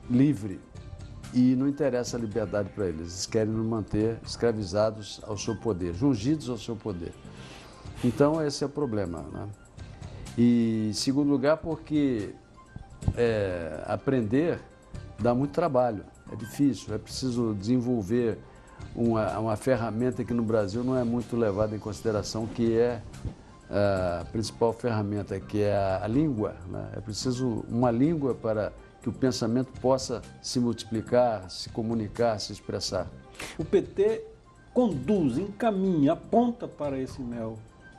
livre e não interessa a liberdade para eles. Eles querem nos manter escravizados ao seu poder, jungidos ao seu poder. Então, esse é o problema, né? E, em segundo lugar, porque aprender dá muito trabalho, é difícil, é preciso desenvolver uma ferramenta que no Brasil não é muito levada em consideração, que é a principal ferramenta, que é a língua, né? É preciso uma língua para que o pensamento possa se multiplicar, se comunicar, se expressar. O PT conduz, encaminha, aponta para esse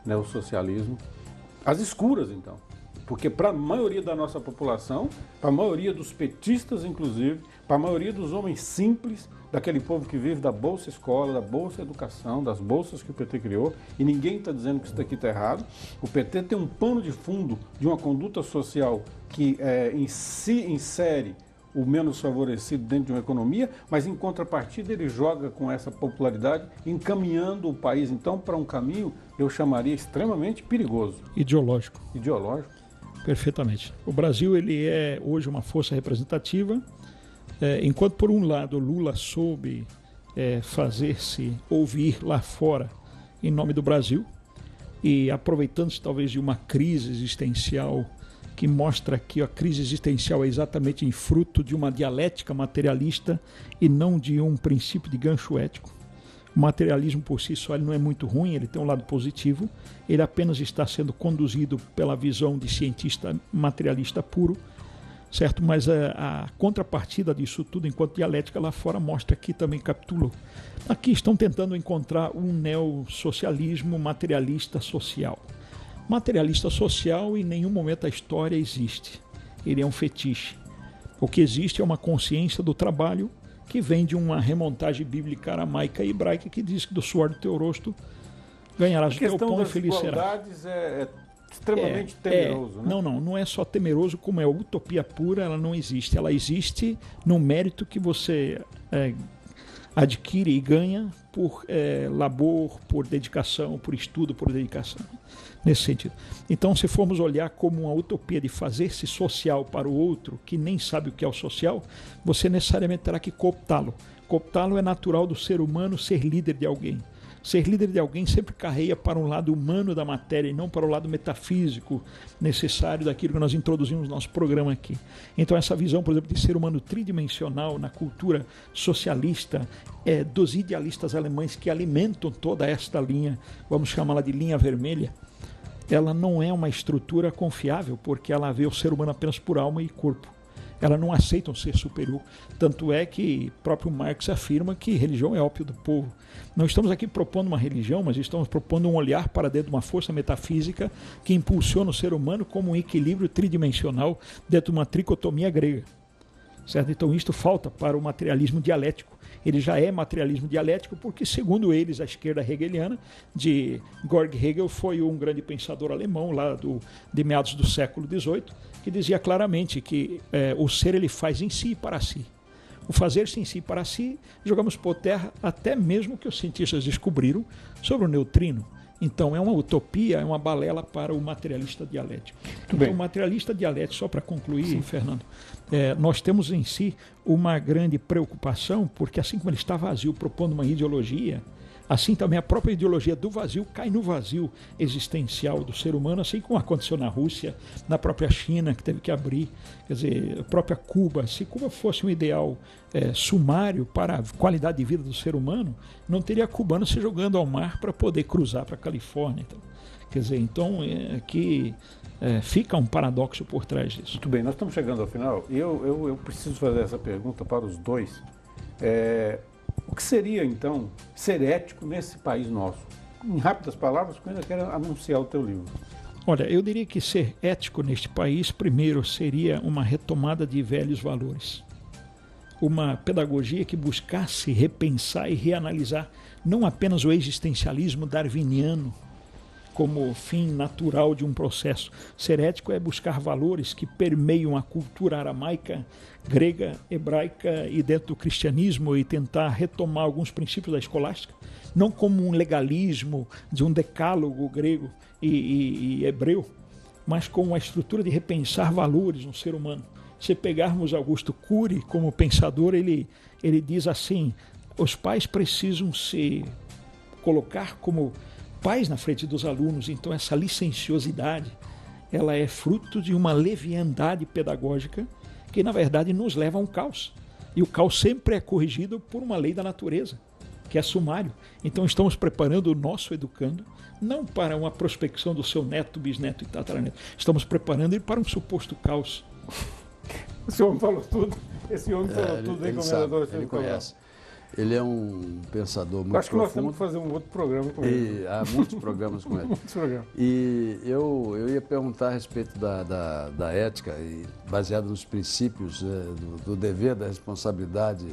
neossocialismo às escuras, então. Porque para a maioria da nossa população, para a maioria dos petistas, inclusive, para a maioria dos homens simples, daquele povo que vive da Bolsa Escola, da Bolsa Educação, das bolsas que o PT criou, e ninguém está dizendo que isso daqui está errado. O PT tem um pano de fundo de uma conduta social que insere o menos favorecido dentro de uma economia, mas em contrapartida ele joga com essa popularidade, encaminhando o país, então, para um caminho, eu chamaria extremamente perigoso. Ideológico. Ideológico. Perfeitamente. O Brasil, ele é hoje uma força representativa, enquanto por um lado Lula soube fazer-se ouvir lá fora em nome do Brasil, e aproveitando-se talvez de uma crise existencial que mostra que a crise existencial é exatamente em fruto de uma dialética materialista e não de um princípio de gancho ético. O materialismo por si só ele não é muito ruim, ele tem um lado positivo, ele apenas está sendo conduzido pela visão de cientista materialista puro, certo? Mas a contrapartida disso tudo, enquanto dialética lá fora, mostra que também capitulou. Aqui estão tentando encontrar um neossocialismo materialista social. Materialista social, em nenhum momento da história existe. Ele é um fetiche. O que existe é uma consciência do trabalho que vem de uma remontagem bíblica aramaica e hebraica que diz que do suor do teu rosto ganharás o teu pão e feliz serás. A questão das desigualdades é extremamente temeroso, né? Não é só temeroso, como é utopia pura, ela não existe. Ela existe no mérito que você adquire e ganha por labor, por dedicação, por estudo, por dedicação. Nesse sentido. Então, se formos olhar como uma utopia de fazer-se social para o outro, que nem sabe o que é o social, você necessariamente terá que cooptá-lo. Cooptá-lo é natural do ser humano ser líder de alguém. Ser líder de alguém sempre carreia para um lado humano da matéria e não para o lado metafísico necessário daquilo que nós introduzimos no nosso programa aqui. Então essa visão, por exemplo, de ser humano tridimensional na cultura socialista, dos idealistas alemães que alimentam toda esta linha, vamos chamá-la de linha vermelha, ela não é uma estrutura confiável, porque ela vê o ser humano apenas por alma e corpo. Ela não aceita um ser superior. Tanto é que próprio Marx afirma que religião é ópio do povo. Não estamos aqui propondo uma religião, mas estamos propondo um olhar para dentro de uma força metafísica que impulsiona o ser humano como um equilíbrio tridimensional dentro de uma tricotomia grega. Certo? Então isto falta para o materialismo dialético. Ele já é materialismo dialético porque, segundo eles, a esquerda hegeliana de Georg Hegel foi um grande pensador alemão lá de meados do século XVIII, que dizia claramente que o ser ele faz em si e para si. O fazer-se em si e para si, jogamos por terra até mesmo que os cientistas descobriram sobre o neutrino. Então é uma utopia, é uma balela para o materialista dialético. Então o materialista dialético, só para concluir, sim, Fernando, nós temos em si uma grande preocupação, porque assim como ele está vazio propondo uma ideologia, assim também a própria ideologia do vazio cai no vazio existencial do ser humano, assim como aconteceu na Rússia, na própria China, que teve que abrir, quer dizer, a própria Cuba. Se Cuba fosse um ideal sumário para a qualidade de vida do ser humano, não teria cubano se jogando ao mar para poder cruzar para a Califórnia. Então, quer dizer, então aqui fica um paradoxo por trás disso. Muito bem, nós estamos chegando ao final e eu preciso fazer essa pergunta para os dois. O que seria, então, ser ético nesse país nosso? Em rápidas palavras, porque eu ainda quero anunciar o teu livro. Olha, eu diria que ser ético neste país, primeiro, seria uma retomada de velhos valores. Uma pedagogia que buscasse repensar e reanalisar não apenas o existencialismo darwiniano como fim natural de um processo. Ser ético é buscar valores que permeiam a cultura aramaica, grega, hebraica e dentro do cristianismo, e tentar retomar alguns princípios da escolástica, não como um legalismo de um decálogo grego e hebreu, mas com uma estrutura de repensar valores no ser humano. Se pegarmos Augusto Cury como pensador, ele diz assim, os pais precisam se colocar como pais na frente dos alunos, então essa licenciosidade, ela é fruto de uma leviandade pedagógica que, na verdade, nos leva a um caos. E o caos sempre é corrigido por uma lei da natureza, que é sumário. Então estamos preparando o nosso educando, não para uma prospecção do seu neto, bisneto e tataraneto, estamos preparando ele para um suposto caos. Esse homem falou tudo, hein, comendador? Ele conhece. Ele é um pensador muito profundo. Acho que nós temos que fazer um outro programa com ele. Há muitos programas com ele. Muitos programas. E eu ia perguntar a respeito da ética, e baseado nos princípios do dever, da responsabilidade,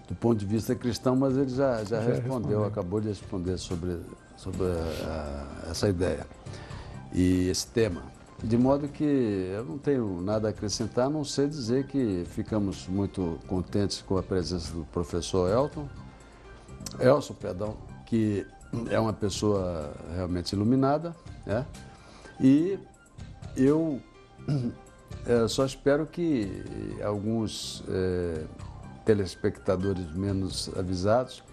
do ponto de vista cristão, mas ele já respondeu, acabou de responder sobre essa ideia e esse tema. De modo que eu não tenho nada a acrescentar, a não ser dizer que ficamos muito contentes com a presença do professor Elson, que é uma pessoa realmente iluminada, né? E eu só espero que alguns telespectadores menos avisados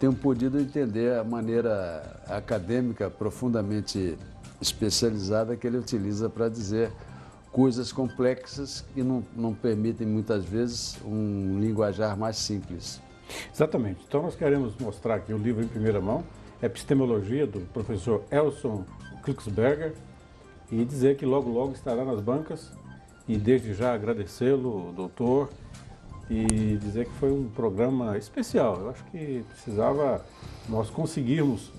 tenham podido entender a maneira acadêmica profundamente especializada que ele utiliza para dizer coisas complexas que não permitem muitas vezes um linguajar mais simples. Exatamente. Então nós queremos mostrar aqui o livro em primeira mão, Epistemologia, do professor Elson Klucksberger, e dizer que logo logo estará nas bancas, e desde já agradecê-lo, doutor, e dizer que foi um programa especial. Eu acho que precisava nós conseguirmos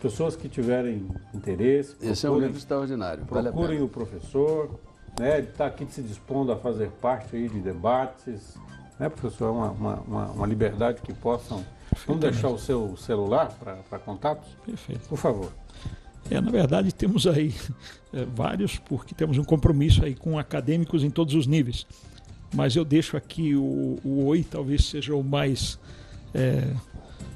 pessoas que tiverem interesse. Esse é um livro extraordinário. Procurem o professor, né? Ele está aqui se dispondo a fazer parte aí de debates, né, professor? É uma liberdade que possam. Vamos deixar o seu celular para contatos? Perfeito. Por favor. Na verdade, temos aí vários, porque temos um compromisso aí com acadêmicos em todos os níveis. Mas eu deixo aqui o Oi, talvez seja o mais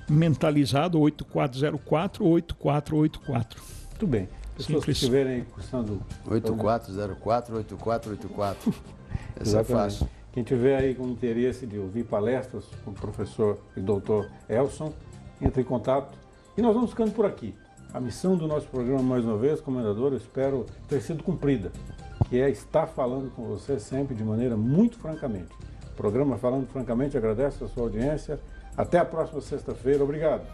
mentalizado, 8404 ou 8484. Muito bem. Pessoas que estiverem cursando... 8404, 8484. Essa é fácil. Quem tiver aí com interesse de ouvir palestras com o professor e doutor Elson, entre em contato. E nós vamos ficando por aqui. A missão do nosso programa, mais uma vez, comendador, eu espero ter sido cumprida, que é estar falando com você sempre de maneira muito francamente. O programa Falando Francamente agradece a sua audiência. Até a próxima sexta-feira. Obrigado.